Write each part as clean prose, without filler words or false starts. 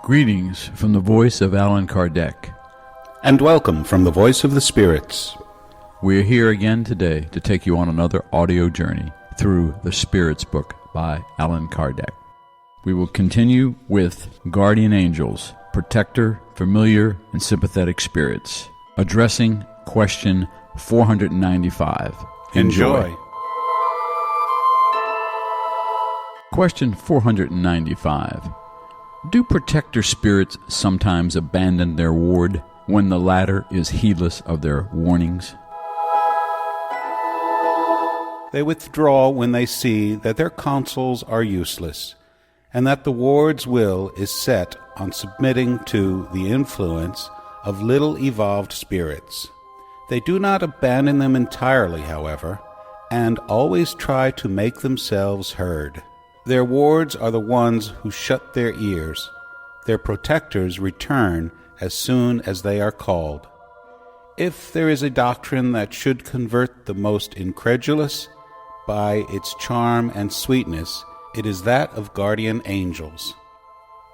Greetings from the voice of Allan Kardec. And welcome from the voice of the spirits. We're here again today to take you on another audio journey through the Spirits book by Allan Kardec. We will continue with Guardian Angels, Protector, Familiar, and Sympathetic Spirits, addressing question 495. Enjoy. Question 495. Do protector spirits sometimes abandon their ward when the latter is heedless of their warnings? They withdraw when they see that their counsels are useless, and that the ward's will is set on submitting to the influence of little evolved spirits. They do not abandon them entirely, however, and always try to make themselves heard. Their wards are the ones who shut their ears. Their protectors return as soon as they are called. If there is a doctrine that should convert the most incredulous by its charm and sweetness, it is that of guardian angels.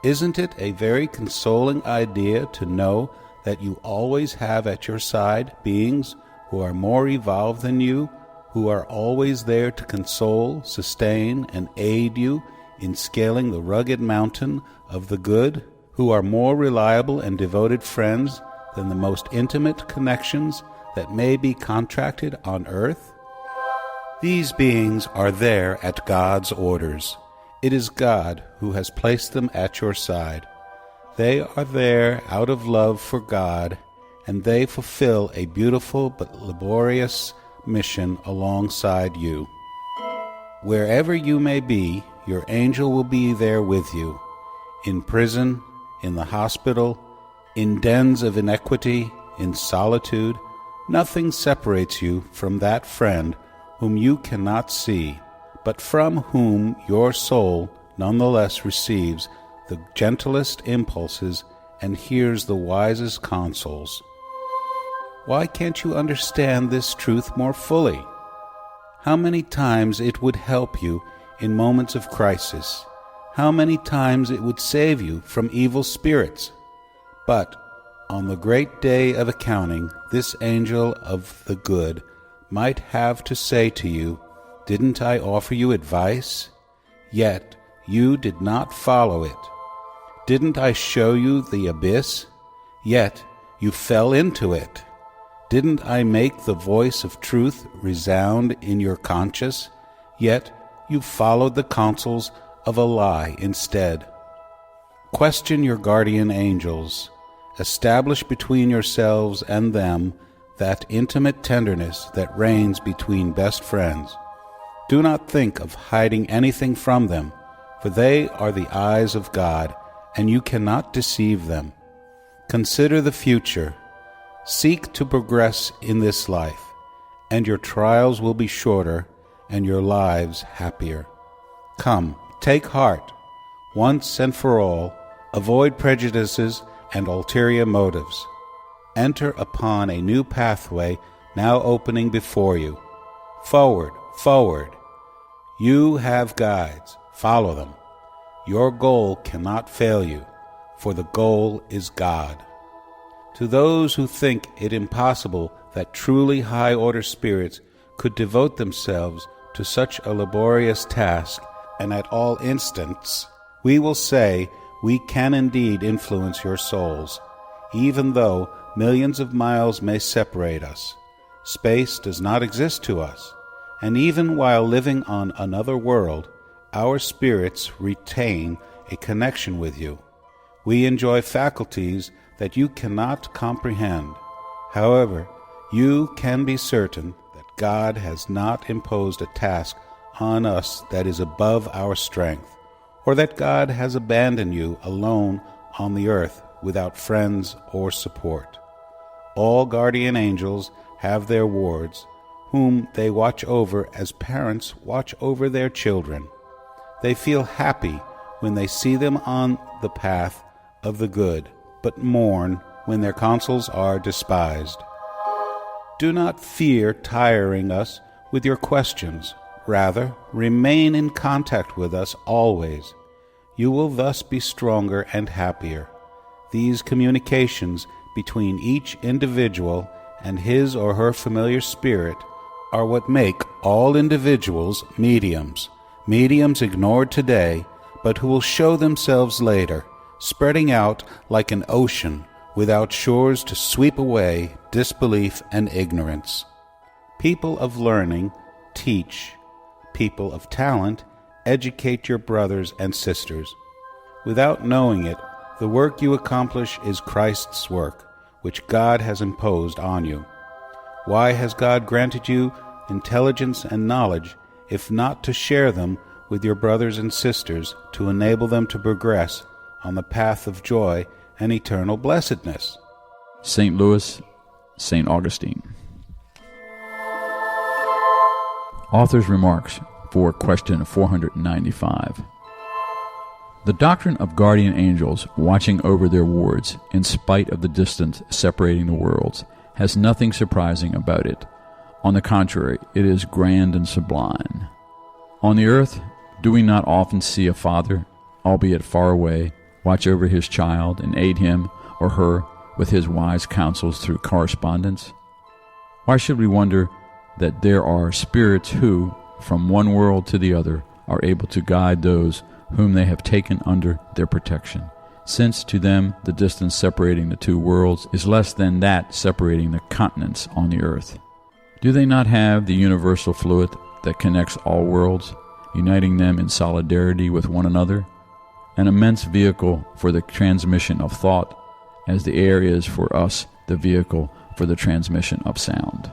Isn't it a very consoling idea to know that you always have at your side beings who are more evolved than you, who are always there to console, sustain, and aid you in scaling the rugged mountain of the good, who are more reliable and devoted friends than the most intimate connections that may be contracted on earth? These beings are there at God's orders. It is God who has placed them at your side. They are there out of love for God, and they fulfill a beautiful but laborious mission alongside you. Wherever you may be, your angel will be there with you. In prison, in the hospital, in dens of inequity, in solitude, nothing separates you from that friend whom you cannot see, but from whom your soul nonetheless receives the gentlest impulses and hears the wisest counsels. Why can't you understand this truth more fully? How many times it would help you in moments of crisis. How many times it would save you from evil spirits. But on the great day of accounting, this angel of the good might have to say to you, "Didn't I offer you advice? Yet you did not follow it. Didn't I show you the abyss? Yet you fell into it. Didn't I make the voice of truth resound in your conscience? Yet you followed the counsels of a lie instead." Question your guardian angels. Establish between yourselves and them that intimate tenderness that reigns between best friends. Do not think of hiding anything from them, for they are the eyes of God, and you cannot deceive them. Consider the future. Seek to progress in this life, and your trials will be shorter and your lives happier. Come, take heart. Once and for all, avoid prejudices and ulterior motives. Enter upon a new pathway now opening before you. Forward, forward. You have guides. Follow them. Your goal cannot fail you, for the goal is God. To those who think it impossible that truly high-order spirits could devote themselves to such a laborious task, and at all instants, we will say we can indeed influence your souls, even though millions of miles may separate us. Space does not exist to us, and even while living on another world, our spirits retain a connection with you. We enjoy faculties that you cannot comprehend. However, you can be certain that God has not imposed a task on us that is above our strength, or that God has abandoned you alone on the earth without friends or support. All guardian angels have their wards, whom they watch over as parents watch over their children. They feel happy when they see them on the path of the good, but mourn when their counsels are despised. Do not fear tiring us with your questions. Rather, remain in contact with us always. You will thus be stronger and happier. These communications between each individual and his or her familiar spirit are what make all individuals mediums, mediums ignored today, but who will show themselves later, spreading out like an ocean without shores to sweep away disbelief and ignorance. People of learning, teach. People of talent, educate your brothers and sisters. Without knowing it, the work you accomplish is Christ's work, which God has imposed on you. Why has God granted you intelligence and knowledge, if not to share them with your brothers and sisters, to enable them to progress on the path of joy and eternal blessedness? St. Louis, St. Augustine. Author's remarks for question 495. The doctrine of guardian angels watching over their wards in spite of the distance separating the worlds has nothing surprising about it. On the contrary, it is grand and sublime. On the earth, do we not often see a father, albeit far away, watch over his child and aid him or her with his wise counsels through correspondence? Why should we wonder that there are spirits who, from one world to the other, are able to guide those whom they have taken under their protection, since to them the distance separating the two worlds is less than that separating the continents on the earth? Do they not have the universal fluid that connects all worlds, uniting them in solidarity with one another? An immense vehicle for the transmission of thought, as the air is for us the vehicle for the transmission of sound.